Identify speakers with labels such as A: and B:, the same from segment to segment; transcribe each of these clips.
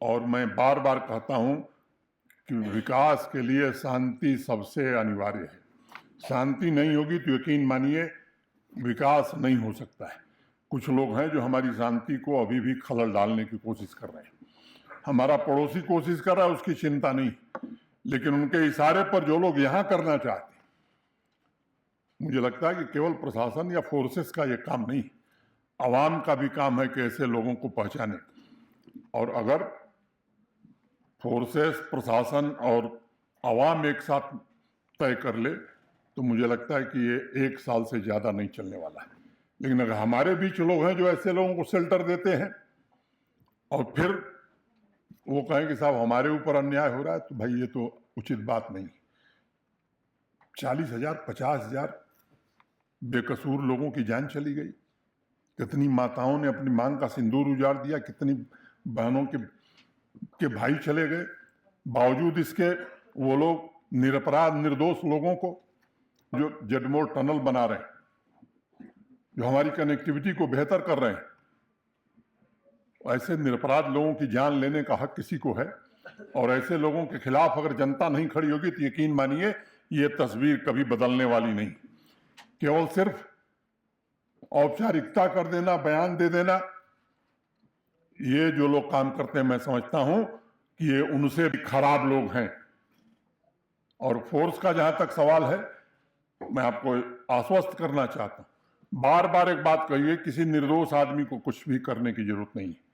A: और मैं बार बार कहता हूं कि विकास के लिए शांति सबसे अनिवार्य है। शांति नहीं होगी तो यकीन मानिए विकास नहीं हो सकता है। कुछ लोग हैं जो हमारी शांति को अभी भी खलल डालने की कोशिश कर रहे हैं। हमारा पड़ोसी कोशिश कर रहा है, उसकी चिंता नहीं, लेकिन उनके इशारे पर जो लोग यहां करना चाहते हैं, मुझे लगता है कि केवल प्रशासन या फोर्सेस का ये काम नहीं, आवाम का भी काम है कि ऐसे लोगों को पहचाने। और अगर फोर्सेस, प्रशासन और आवाम एक साथ तय कर ले तो मुझे लगता है कि ये 1 साल से ज़्यादा नहीं चलने वाला है। लेकिन अगर हमारे बीच लोग हैं जो ऐसे लोगों को शेल्टर देते हैं और फिर वो कहें कि साहब हमारे ऊपर अन्याय हो रहा है, तो भाई ये तो उचित बात नहीं। 40,000, 50,000 बेकसूर लोगों की जान चली गई। कितनी माताओं ने अपनी मांग का सिंदूर उजाड़ दिया, कितनी बहनों के भाई चले गए। बावजूद इसके वो लोग निरपराध निर्दोष लोगों को जो जडमोर टनल बना रहे हैं, जो हमारी कनेक्टिविटी को बेहतर कर रहे हैं, ऐसे निरपराध लोगों की जान लेने का हक किसी को है। और ऐसे लोगों के खिलाफ अगर जनता नहीं खड़ी होगी तो यकीन मानिए ये तस्वीर कभी बदलने वाली नहीं। केवल सिर्फ औपचारिकता कर देना, बयान दे देना, ये जो लोग काम करते हैं मैं समझता हूं कि ये उनसे भी खराब लोग हैं। और फोर्स का जहां तक सवाल है, मैं आपको आश्वस्त करना चाहता हूं, बार बार एक बात कहिए, किसी निर्दोष आदमी को कुछ भी करने की जरूरत नहीं है।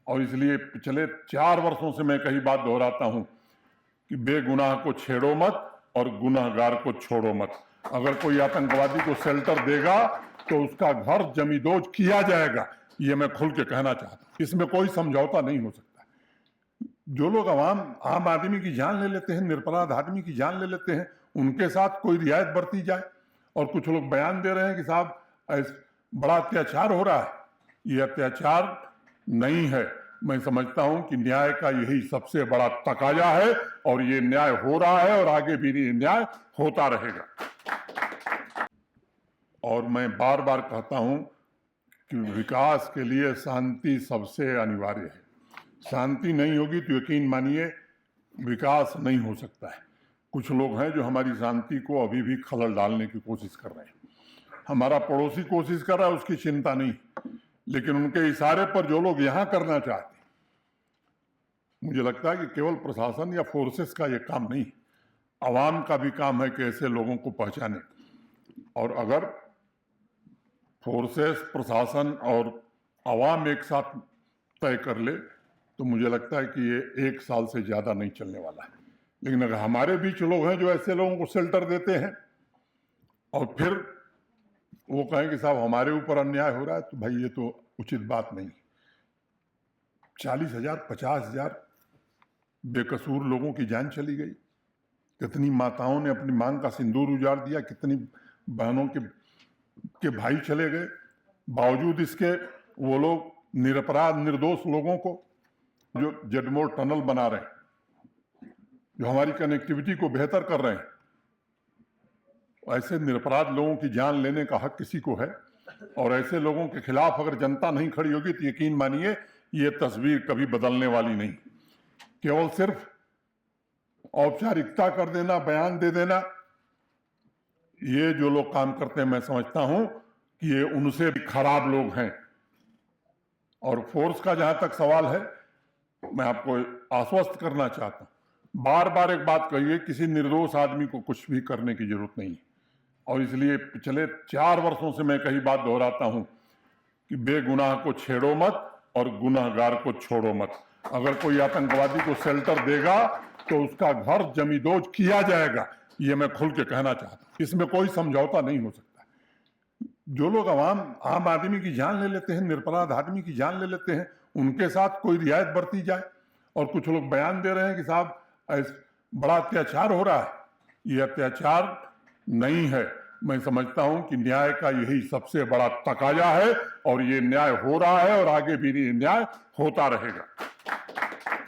A: और इसलिए पिछले 4 वर्षों से मैं कई बात दोहराता हूं कि बेगुनाह को छेड़ो मत और गुनाहगार को छोड़ो मत। अगर कोई आतंकवादी को शेल्टर देगा तो उसका घर जमींदोज किया जाएगा, ये मैं खुल के कहना चाहता हूं। इसमें कोई समझौता नहीं हो सकता। जो लोग आम आदमी की जान ले लेते हैं, निरपराध आदमी की जान ले लेते हैं, उनके साथ कोई रियायत बरती जाए। और कुछ लोग बयान दे रहे हैं कि साहब बड़ा अत्याचार हो रहा है, ये अत्याचार नहीं है। मैं समझता हूं कि न्याय का यही सबसे बड़ा तकाजा है और ये न्याय हो रहा है और आगे भी ये न्याय होता रहेगा। और मैं बार बार कहता हूं कि विकास के लिए शांति सबसे अनिवार्य है। शांति नहीं होगी तो यकीन मानिए विकास नहीं हो सकता है। कुछ लोग हैं जो हमारी शांति को अभी भी खलल डालने की कोशिश कर रहे हैं। हमारा पड़ोसी कोशिश कर रहा है, उसकी चिंता नहीं, लेकिन उनके इशारे पर जो लोग यहां करना चाहते हैं, मुझे लगता है कि केवल प्रशासन या फोर्सेस का ये काम नहीं, आवाम का भी काम है कि ऐसे लोगों को पहचाने। और अगर फोर्सेस, प्रशासन और आवाम एक साथ तय कर ले तो मुझे लगता है कि ये 1 साल से ज़्यादा नहीं चलने वाला है। लेकिन अगर हमारे बीच लोग हैं जो ऐसे लोगों को शेल्टर देते हैं और फिर वो कहें कि साहब हमारे ऊपर अन्याय हो रहा है, तो भाई ये तो उचित बात नहीं। 40,000, 50,000 बेकसूर लोगों की जान चली गई। कितनी माताओं ने अपनी मांग का सिंदूर उजाड़ दिया, कितनी बहनों के भाई चले गए। बावजूद इसके वो लोग निरपराध निर्दोष लोगों को जो जडमोर टनल बना रहे हैं, जो हमारी कनेक्टिविटी को बेहतर कर रहे हैं, ऐसे निरपराध लोगों की जान लेने का हक किसी को है। और ऐसे लोगों के खिलाफ अगर जनता नहीं खड़ी होगी तो यकीन मानिए ये तस्वीर कभी बदलने वाली नहीं। केवल सिर्फ औपचारिकता कर देना, बयान दे देना, ये जो लोग काम करते हैं मैं समझता हूं कि ये उनसे भी खराब लोग हैं। और फोर्स का जहां तक सवाल है, मैं आपको आश्वस्त करना चाहता हूं, बार बार एक बात कहिए, किसी निर्दोष आदमी को कुछ भी करने की जरूरत नहीं। और इसलिए पिछले 4 वर्षों से मैं कई बात दोहराता हूं कि बेगुनाह को छेड़ो मत और गुनाहगार को छोड़ो मत। अगर कोई आतंकवादी को शेल्टर देगा तो उसका घर जमींदोज किया जाएगा, ये मैं खुल के कहना चाहता हूं। इसमें कोई समझौता नहीं हो सकता। जो लोग आम आदमी की जान ले लेते हैं, निरपराध आदमी की जान ले लेते हैं, उनके साथ कोई रियायत बरती जाए। और कुछ लोग बयान दे रहे हैं कि साहब बड़ा अत्याचार हो रहा है, ये अत्याचार नहीं है। मैं समझता हूं कि न्याय का यही सबसे बड़ा तकाजा है और ये न्याय हो रहा है और आगे भी ये न्याय होता रहेगा।